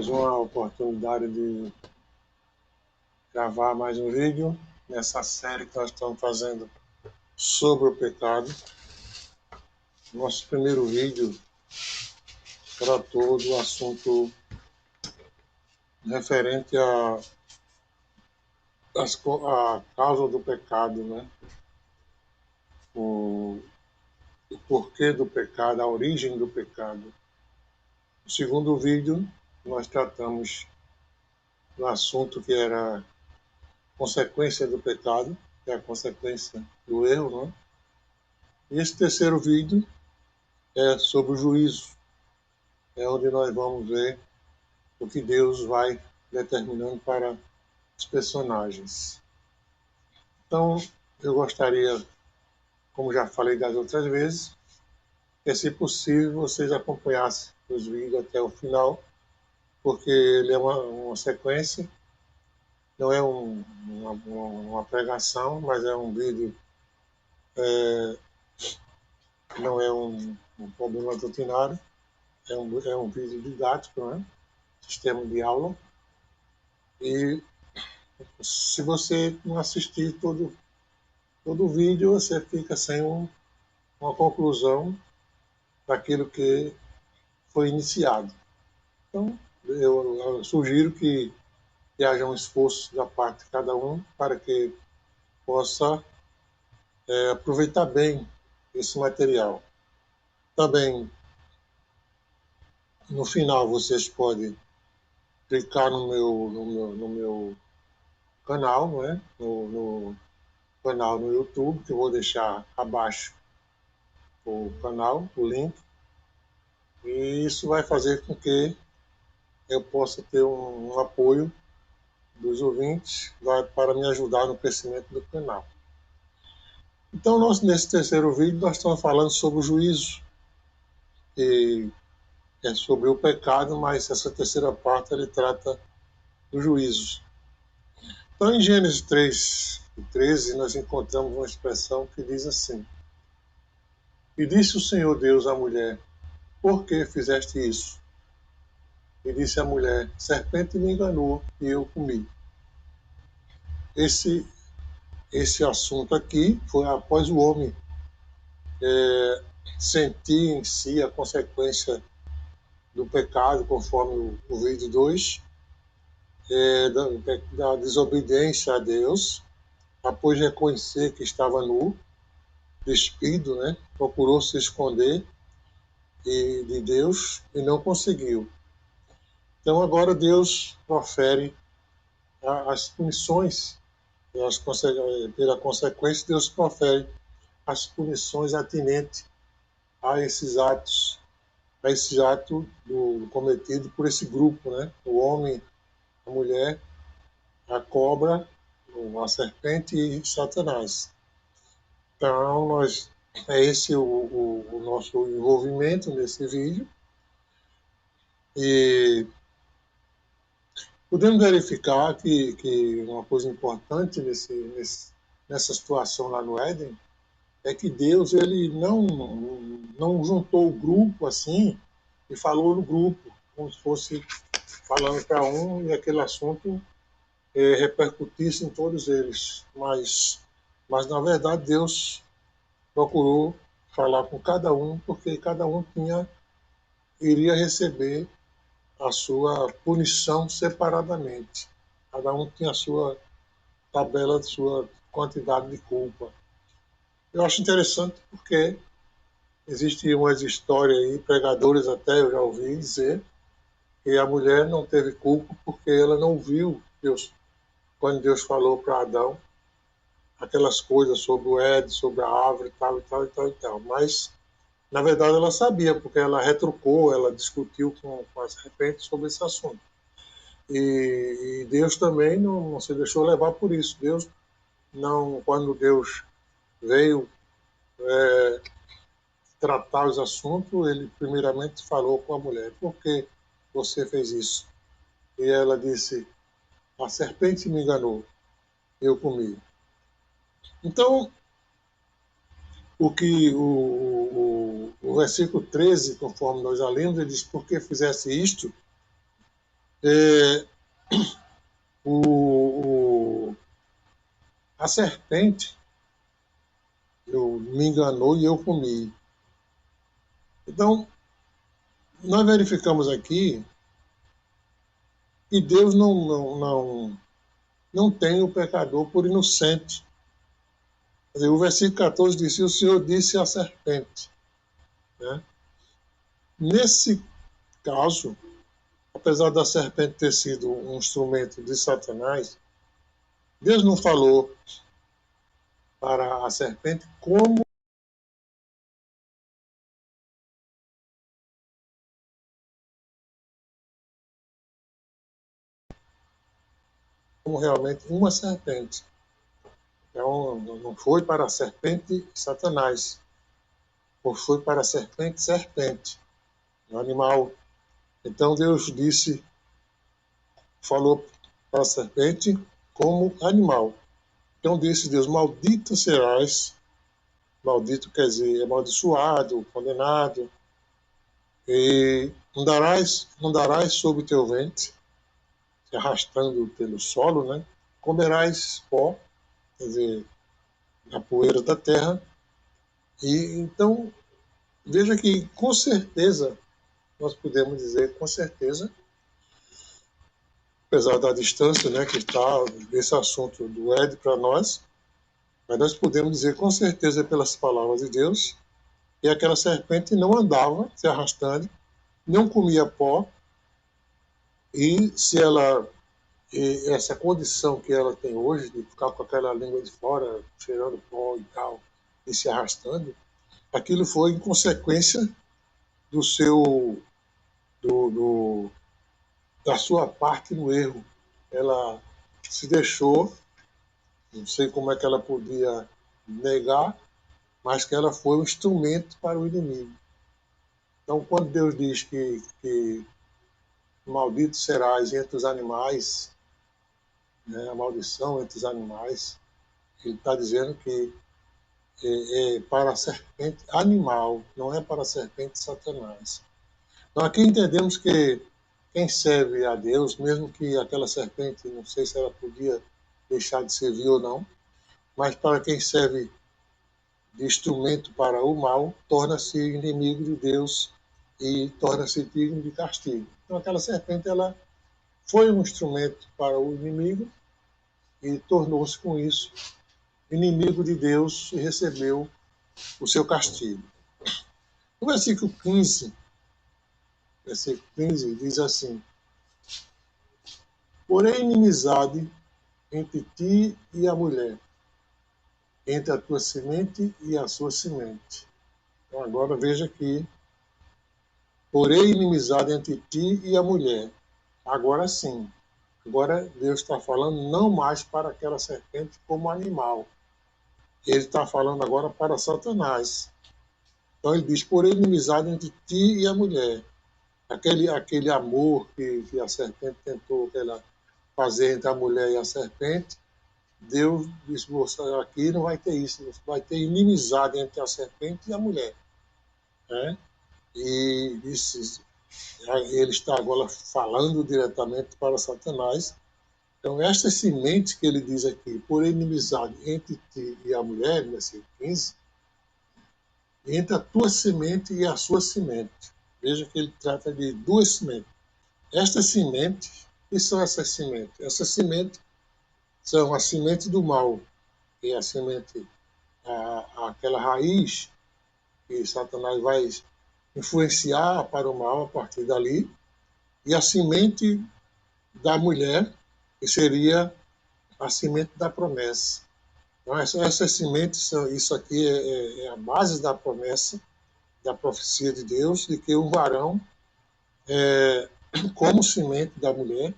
Uma oportunidade de gravar mais um vídeo nessa série que nós estamos fazendo sobre o pecado. Nosso primeiro vídeo tratou do assunto referente à causa do pecado, né? O porquê do pecado, a origem do pecado. No segundo vídeo, nós tratamos do assunto que era consequência do pecado, que é a consequência do erro, né? E esse terceiro vídeo é sobre o juízo. É onde nós vamos ver o que Deus vai determinando para os personagens. Então, eu gostaria, como já falei das outras vezes, que, se possível, vocês acompanhassem os vídeos até o final, porque ele é uma sequência, não é uma pregação, mas é um vídeo, não é um problema doutrinário, é um vídeo didático, né? Sistema de aula. E se você não assistir todo o vídeo, você fica sem uma conclusão daquilo que foi iniciado. Então, eu sugiro que haja um esforço da parte de cada um para que possa aproveitar bem esse material. Também, no final, vocês podem clicar no meu canal, né? no canal no YouTube, que eu vou deixar abaixo o canal, o link, e isso vai fazer com que eu possa ter um apoio dos ouvintes para me ajudar no crescimento do canal. Então, nesse terceiro vídeo, nós estamos falando sobre o juízo, que é sobre o pecado, mas essa terceira parte ele trata do juízo. Então, em Gênesis 3:13, nós encontramos uma expressão que diz assim: E disse o Senhor Deus à mulher: Por que fizeste isso? E disse a mulher: Serpente me enganou e eu comi. Esse assunto aqui foi após o homem sentir em si a consequência do pecado, conforme o vídeo 2, da desobediência a Deus, após reconhecer que estava nu, despido, né? Procurou se esconder de Deus e não conseguiu. Então agora Deus profere as punições, pela consequência Deus profere as punições atinentes a esses atos, a esse ato cometido por esse grupo, né? O homem, a mulher, a cobra, a serpente e Satanás. Então, é esse o nosso envolvimento nesse vídeo. E podemos verificar que uma coisa importante nessa situação lá no Éden é que Deus ele não juntou o grupo assim e falou no grupo, como se fosse falando para um e aquele assunto repercutisse em todos eles. Mas na verdade, Deus procurou falar com cada um, porque cada um iria receber a sua punição separadamente. Cada um tinha a sua tabela, a sua quantidade de culpa. Eu acho interessante porque existem umas histórias aí, pregadores até, eu já ouvi dizer, que a mulher não teve culpa porque ela não viu Deus, quando Deus falou para Adão aquelas coisas sobre o Éden, sobre a árvore e tal, e tal, e tal, e tal. Mas, na verdade, ela sabia, porque ela retrucou, ela discutiu com a serpente sobre esse assunto. E Deus também não se deixou levar por isso. Deus não, quando Deus veio tratar os assuntos, ele primeiramente falou com a mulher: por que você fez isso? E ela disse: a serpente me enganou, eu comi. Então, o versículo 13, conforme nós já lemos, ele diz: por que fizesse isto? É, a serpente me enganou e eu comi. Então, nós verificamos aqui que Deus não tem o pecador por inocente. Quer dizer, o versículo 14 diz: o Senhor disse à serpente. Né? Nesse caso, apesar da serpente ter sido um instrumento de Satanás, Deus não falou para a serpente como realmente uma serpente. Então, não foi para a serpente Satanás, ou foi para a serpente, o animal. Então Deus falou para a serpente como animal. Então disse Deus: maldito serás, maldito quer dizer amaldiçoado, condenado, e andarás sobre o teu ventre, se arrastando pelo solo, né? Comerás pó, quer dizer, a poeira da terra. E então, veja que com certeza, nós podemos dizer com certeza, apesar da distância, né, que está desse assunto do Ed para nós, mas nós podemos dizer com certeza pelas palavras de Deus que aquela serpente não andava se arrastando, não comia pó, e se ela, essa condição que ela tem hoje de ficar com aquela língua de fora, cheirando pó e tal, e se arrastando, aquilo foi em consequência do seu, do, da sua parte no erro. Ela se deixou, não sei como é que ela podia negar, mas que ela foi um instrumento para o inimigo. Então, quando Deus diz que maldito serás entre os animais, né, a maldição entre os animais, ele está dizendo que é para a serpente animal, não é para a serpente Satanás. Então, aqui entendemos que quem serve a Deus, mesmo que aquela serpente, não sei se ela podia deixar de servir ou não, mas para quem serve de instrumento para o mal, torna-se inimigo de Deus e torna-se digno de castigo. Então, aquela serpente, ela foi um instrumento para o inimigo e tornou-se com isso inimigo de Deus e recebeu o seu castigo. O versículo 15 diz assim: porém inimizade entre ti e a mulher, entre a tua semente e a sua semente. Então agora veja aqui, porém inimizade entre ti e a mulher. Agora sim, agora Deus está falando não mais para aquela serpente como animal. Ele está falando agora para Satanás. Então ele diz, porém inimizade entre ti e a mulher. Aquele amor que a serpente tentou fazer entre a mulher e a serpente, Deus disse, você aqui não vai ter isso, vai ter inimizade entre a serpente e a mulher. Né? E ele está agora falando diretamente para Satanás. Então, esta semente que ele diz aqui, por inimizade entre ti e a mulher, versículo 15, entre a tua semente e a sua semente. Veja que ele trata de duas sementes. Estas sementes, o que são essas sementes? Essas sementes são a semente do mal, que é a semente, aquela raiz que Satanás vai influenciar para o mal a partir dali, e a semente da mulher, que seria a semente da promessa. Então, essas sementes, isso aqui é a base da promessa, da profecia de Deus, de que o varão, como semente da mulher,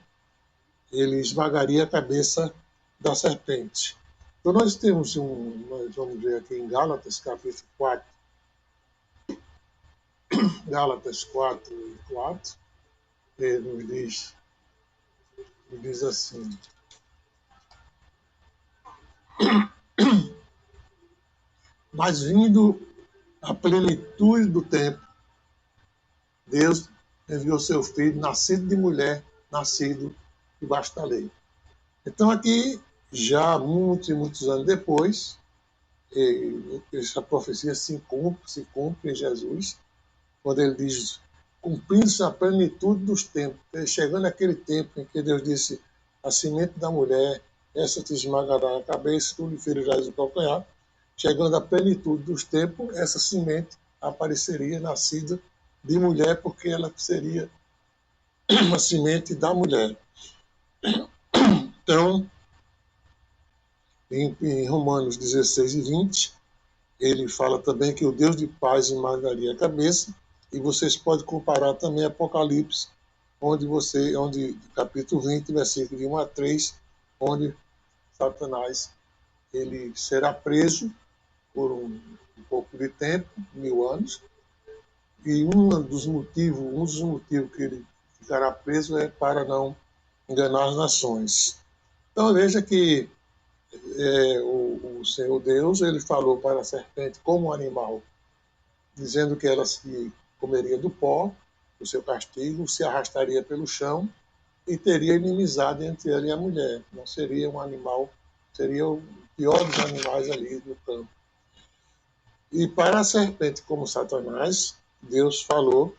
ele esmagaria a cabeça da serpente. Então nós temos nós vamos ver aqui em Gálatas, capítulo 4, Gálatas 4 e 4, ele diz assim: mas vindo a plenitude do tempo, Deus enviou seu filho, nascido de mulher, nascido debaixo da lei. Então, aqui, já muitos e muitos anos depois, essa profecia se cumpre em Jesus, quando ele diz, cumprindo-se a plenitude dos tempos, chegando aquele tempo em que Deus disse, a semente da mulher, essa te esmagará a cabeça, tu lhe ferirás o calcanhar, chegando à plenitude dos tempos, essa semente apareceria nascida de mulher, porque ela seria uma semente da mulher. Então, em Romanos 16 e 20, ele fala também que o Deus de paz esmagaria a cabeça, e vocês podem comparar também Apocalipse, onde capítulo 20, versículo de 1 a 3, onde Satanás ele será preso por um pouco de tempo, 1000 anos, e um dos motivos que ele ficará preso é para não enganar as nações. Então veja que o Senhor Deus ele falou para a serpente como um animal, dizendo que ela se comeria do pó, o seu castigo, se arrastaria pelo chão e teria inimizade entre ela e a mulher. Não seria um animal, seria o pior dos animais ali do campo. E para a serpente, como Satanás, Deus falou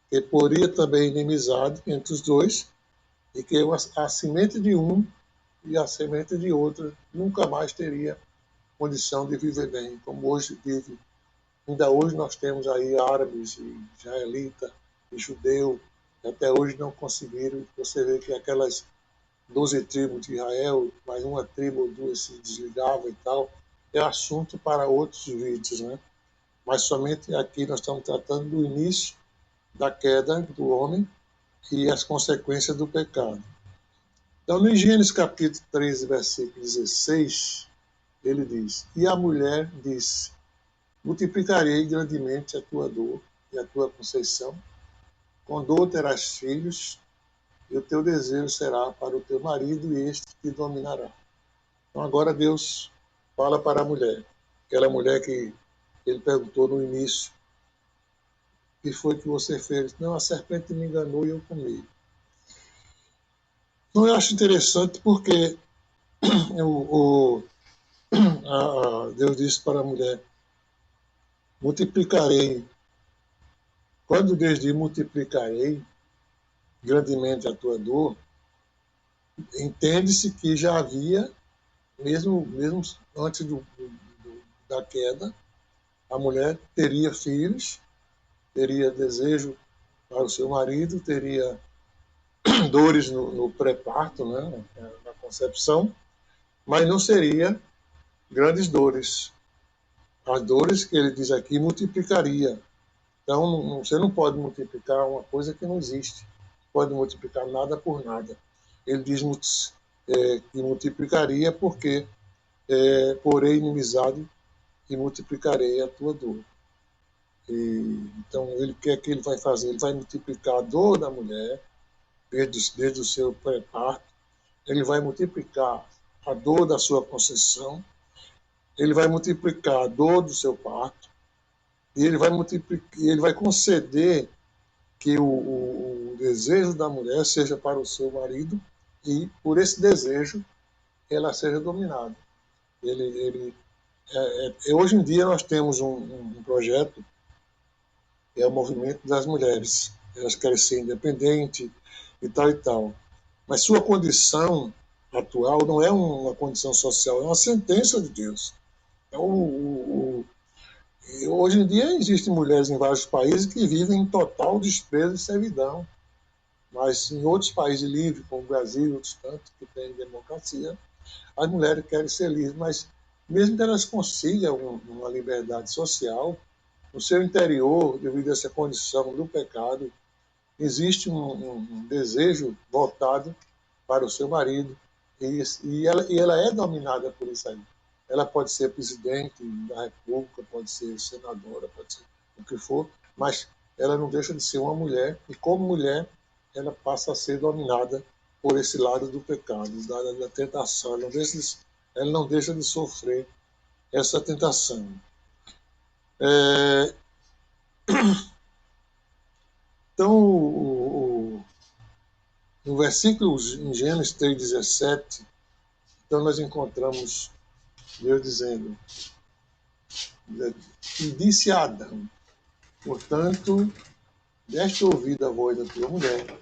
que poria também inimizade entre os dois e que a semente de um e a semente de outro nunca mais teria condição de viver bem, como hoje vive. Ainda hoje nós temos aí árabes, e israelita e judeu, que até hoje não conseguiram. Você vê que aquelas 12 tribos de Israel, mais uma tribo ou duas se desligavam e tal, é assunto para outros vídeos, né? Mas somente aqui nós estamos tratando do início da queda do homem e as consequências do pecado. Então, no Gênesis capítulo 13, versículo 16, ele diz, e a mulher disse, multiplicarei grandemente a tua dor e a tua conceição, com dor terás filhos, e o teu desejo será para o teu marido, e este te dominará. Então agora Deus fala para a mulher, aquela mulher que ele perguntou no início, o que foi que você fez? Não, a serpente me enganou e eu comi. Então eu acho interessante porque Deus disse para a mulher, multiplicarei. Quando Deus diz multiplicarei grandemente a tua dor, entende-se que já havia, mesmo antes da queda, a mulher teria filhos, teria desejo para o seu marido, teria dores no pré-parto, né, na concepção, mas não seria grandes dores. As dores que ele diz aqui multiplicaria. Então, você não pode multiplicar uma coisa que não existe. Não pode multiplicar nada por nada. Ele diz que multiplicaria porque porém inimizade e multiplicarei a tua dor. Então, ele quer que ele vai fazer? Ele vai multiplicar a dor da mulher, desde o seu pré-parto, ele vai multiplicar a dor da sua conceição, ele vai multiplicar a dor do seu parto, e ele vai conceder que o desejo da mulher seja para o seu marido, e por esse desejo ela seja dominada. Hoje em dia nós temos um projeto, que é o movimento das mulheres. Elas querem ser independentes e tal e tal. Mas sua condição atual não é uma condição social, é uma sentença de Deus. Então, hoje em dia existem mulheres em vários países que vivem em total desprezo e servidão. Mas em outros países livres, como o Brasil e outros tantos que têm democracia, as mulheres querem ser livres, mas mesmo que elas consigam uma liberdade social, no seu interior, devido a essa condição do pecado, existe um desejo voltado para o seu marido, e ela é dominada por isso aí. Ela pode ser presidente da República, pode ser senadora, pode ser o que for, mas ela não deixa de ser uma mulher, e como mulher, ela passa a ser dominada por esse lado do pecado, da tentação. Ela não deixa de sofrer essa tentação. Então, No versículo em Gênesis 3,17, então nós encontramos Deus dizendo: e disse a Adão, portanto, deste ouvido a voz da tua mulher,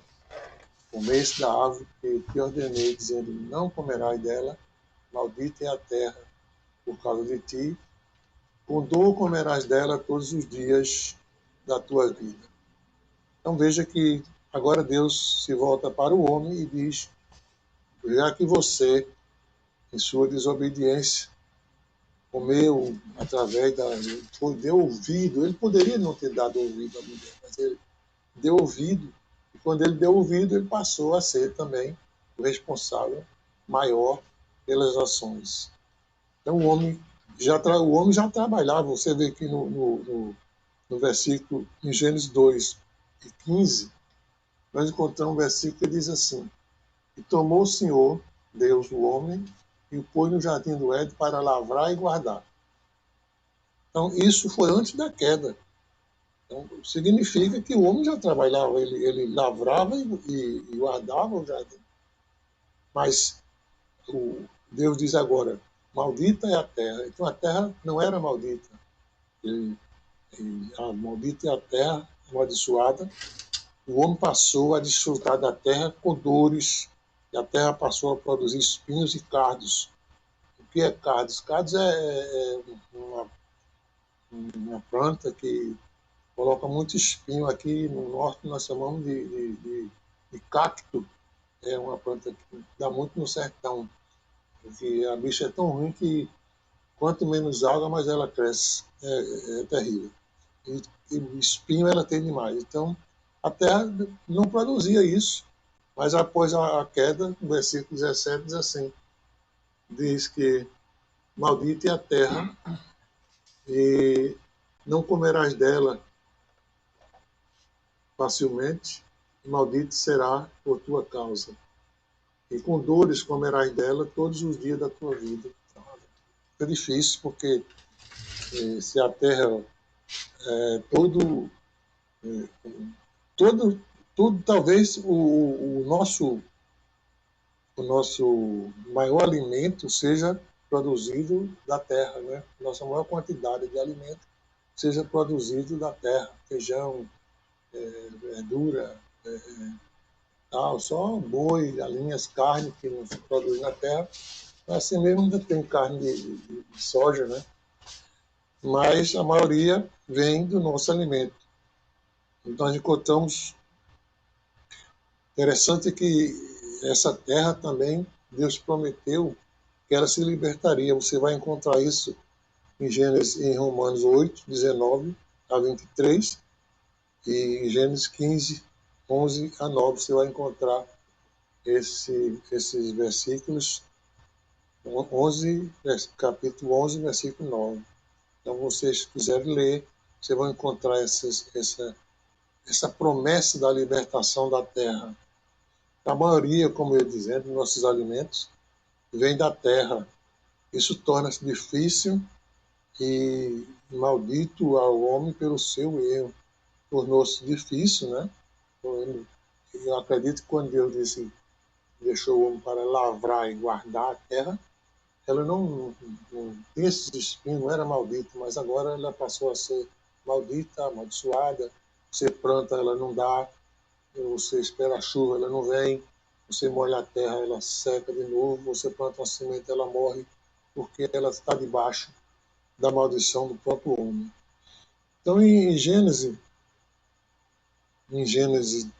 comeste da árvore que te ordenei, dizendo, não comerás dela, maldita é a terra por causa de ti, com dor comerás dela todos os dias da tua vida. Então veja que agora Deus se volta para o homem e diz, já que você, em sua desobediência, comeu através da... deu ouvido, ele poderia não ter dado ouvido à mulher, mas ele deu ouvido, e quando ele deu ouvido, ele passou a ser também o responsável maior pelas ações. Então o homem já trabalhava, você vê aqui no versículo, em Gênesis 2:15, nós encontramos um versículo que diz assim, e tomou o Senhor, Deus, o homem, e o pôs no jardim do Éden para lavrar e guardar. Então isso foi antes da queda. Então, significa que o homem já trabalhava, ele lavrava e guardava o jardim. Mas Deus diz agora, maldita é a terra. Então a terra não era maldita. A maldita é a terra, amaldiçoada. O homem passou a desfrutar da terra com dores, e a terra passou a produzir espinhos e cardos. O que é cardos? Cardos é uma planta que coloca muito espinho. Aqui no norte nós chamamos de cacto. É uma planta que dá muito no sertão. Porque a bicha é tão ruim que quanto menos água, mais ela cresce. É terrível. E espinho ela tem demais. Então, a terra não produzia isso. Mas após a queda, no versículo 17 diz assim, diz que maldita é a terra e não comerás dela facilmente, e maldito será por tua causa. E com dores comerás dela todos os dias da tua vida. É difícil, porque se a terra todo talvez o nosso maior alimento seja produzido da terra, né? Nossa maior quantidade de alimento seja produzido da terra, feijão, verdura, tal, só boi, galinhas, carne que não se produz na terra. Assim mesmo ainda tem carne de soja, né? Mas a maioria vem do nosso alimento. Então nós encontramos interessante que essa terra também Deus prometeu que ela se libertaria. Você vai encontrar isso em Romanos 8:19-23 e em Gênesis 15:11-9. Você vai encontrar esses versículos, 11, capítulo 11, versículo 9. Então, vocês quiserem ler, você vai encontrar essa promessa da libertação da terra. A maioria, como eu ia dizendo, dos nossos alimentos vem da terra. Isso torna-se difícil e maldito ao homem pelo seu erro. Tornou-se difícil, né? Eu acredito que quando Deus deixou o homem para lavrar e guardar a terra, ela não tem esses espinhos, não era maldita, mas agora ela passou a ser maldita, amaldiçoada. Você planta, ela não dá. Você espera a chuva, ela não vem. Você molha a terra, ela seca de novo. Você planta uma semente, ela morre, porque ela está debaixo da maldição do próprio homem. Então, em Gênesis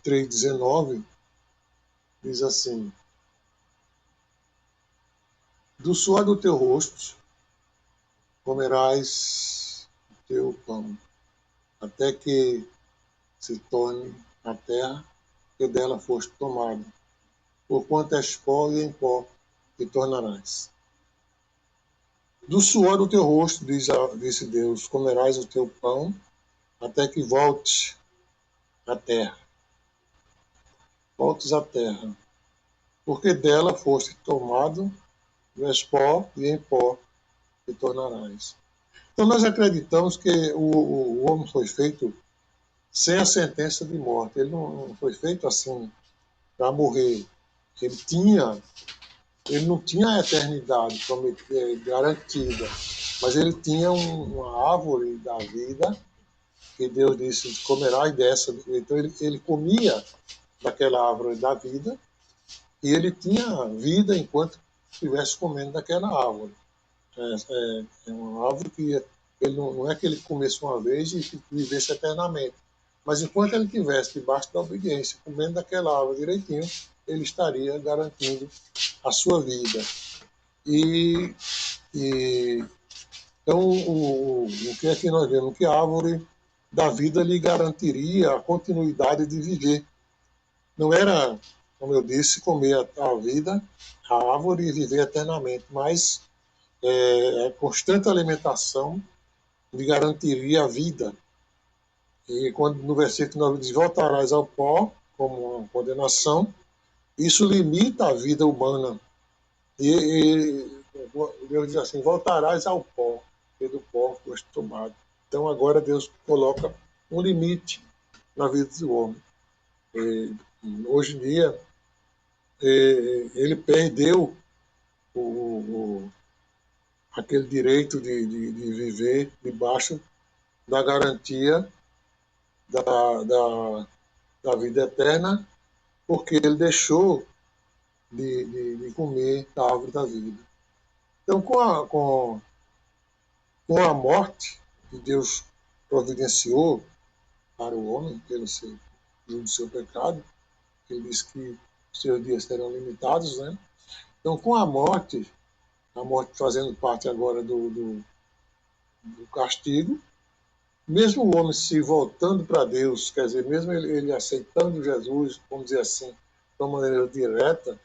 3:19, diz assim, do suor do teu rosto comerás o teu pão, até que se torne a terra que dela foste tomado. Porquanto és pó e em pó te tornarás. Do suor do teu rosto, disse Deus, comerás o teu pão, até que voltes à terra. Voltes à terra. Porque dela foste tomado, és pó e em pó te tornarás. Então nós acreditamos que o homem foi feito sem a sentença de morte. Ele não foi feito assim, para morrer. Ele não tinha a eternidade garantida, mas ele tinha uma árvore da vida que Deus disse: comerás dessa. Então ele comia daquela árvore da vida e ele tinha vida enquanto estivesse comendo daquela árvore. É uma árvore que ele não é que ele comesse uma vez e vivesse eternamente, mas enquanto ele estivesse debaixo da obediência, comendo daquela árvore direitinho, ele estaria garantindo a sua vida. E, e então, o que é que nós vemos? Que a árvore da vida lhe garantiria a continuidade de viver. Não era, como eu disse, comer a vida, a árvore e viver eternamente, mas a constante alimentação lhe garantiria a vida. E quando no versículo 9 diz: voltarás ao pó, como uma condenação, isso limita a vida humana. E Deus diz assim: voltarás ao pó, e do pó foste tomado. Então agora Deus coloca um limite na vida do homem. Hoje em dia, ele perdeu o, aquele direito de viver debaixo da garantia da vida eterna, porque ele deixou de comer da árvore da vida. Então, com a morte que Deus providenciou para o homem, pelo seu pecado, ele diz que os seus dias serão limitados, né? Então, com a morte fazendo parte agora do castigo, mesmo o homem se voltando para Deus, quer dizer, mesmo ele aceitando Jesus, vamos dizer assim, de uma maneira direta,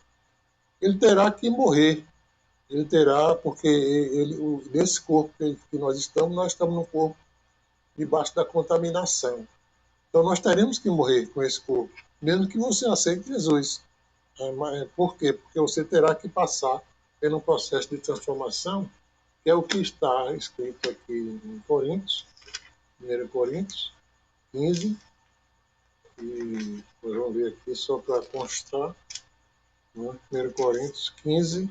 ele terá que morrer. Ele terá, porque nesse corpo que nós estamos num corpo debaixo da contaminação. Então nós teremos que morrer com esse corpo, mesmo que você aceite Jesus. Por quê? Porque você terá que passar por um processo de transformação, que é o que está escrito aqui em Coríntios, 1 Coríntios 15, e nós vamos ver aqui só para constar, né? 1 Coríntios 15,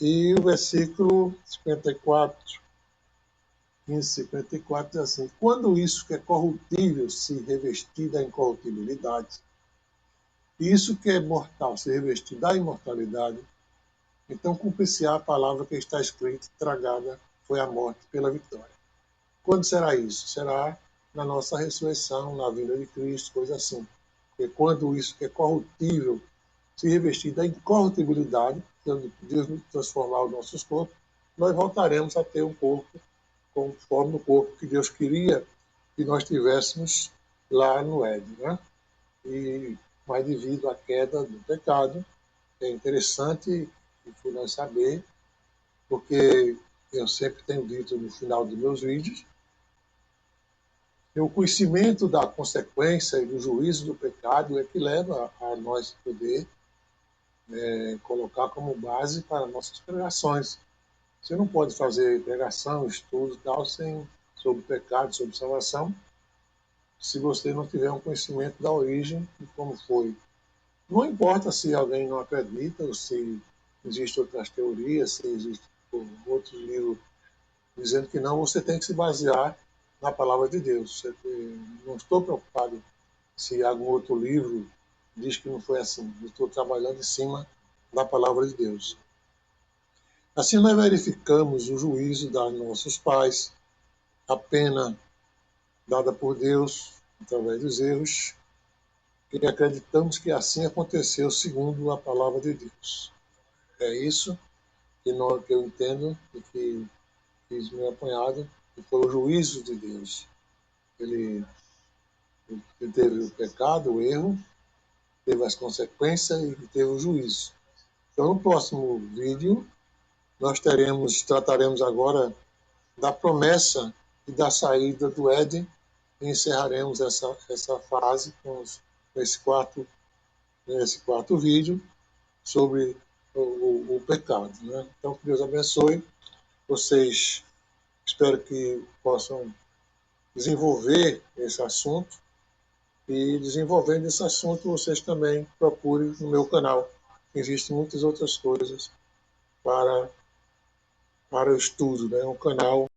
e o versículo 54, 15, 54 diz assim: quando isso que é corruptível se revestir da incorruptibilidade, e isso que é mortal se revestir da imortalidade, então cumprir-se-á a palavra que está escrita: tragada foi a morte pela vitória. Quando será isso? Será na nossa ressurreição, na vinda de Cristo, coisa assim. Porque quando isso que é corruptível se revestir da incorruptibilidade, quando Deus nos transformar os nossos corpos, nós voltaremos a ter um corpo conforme o corpo que Deus queria que nós tivéssemos lá no Éden, né? Mas devido à queda do pecado, é interessante nós saber, porque eu sempre tenho dito no final dos meus vídeos, que o conhecimento da consequência e do juízo do pecado é que leva a nós poder colocar como base para nossas pregações. Você não pode fazer pregação, estudo e tal, sobre pecado, sobre salvação, se você não tiver um conhecimento da origem e como foi. Não importa se alguém não acredita, ou se existem outras teorias, se existem outros livros dizendo que não, você tem que se basear na palavra de Deus. Não estou preocupado se algum outro livro diz que não foi assim. Eu estou trabalhando em cima da palavra de Deus. Assim nós verificamos o juízo dos nossos pais, a pena dada por Deus através dos erros, e acreditamos que assim aconteceu segundo a palavra de Deus. É isso que eu entendo e que fiz meu apanhado, que foi o juízo de Deus. Ele teve o pecado, o erro, teve as consequências e teve o juízo. Então, no próximo vídeo, nós trataremos agora da promessa e da saída do Éden e encerraremos essa fase com esse quarto vídeo sobre o pecado, né? Então, que Deus abençoe vocês. Espero que possam desenvolver esse assunto E desenvolvendo esse assunto, vocês também procurem no meu canal. Existem muitas outras coisas para, para o estudo, né? Um canal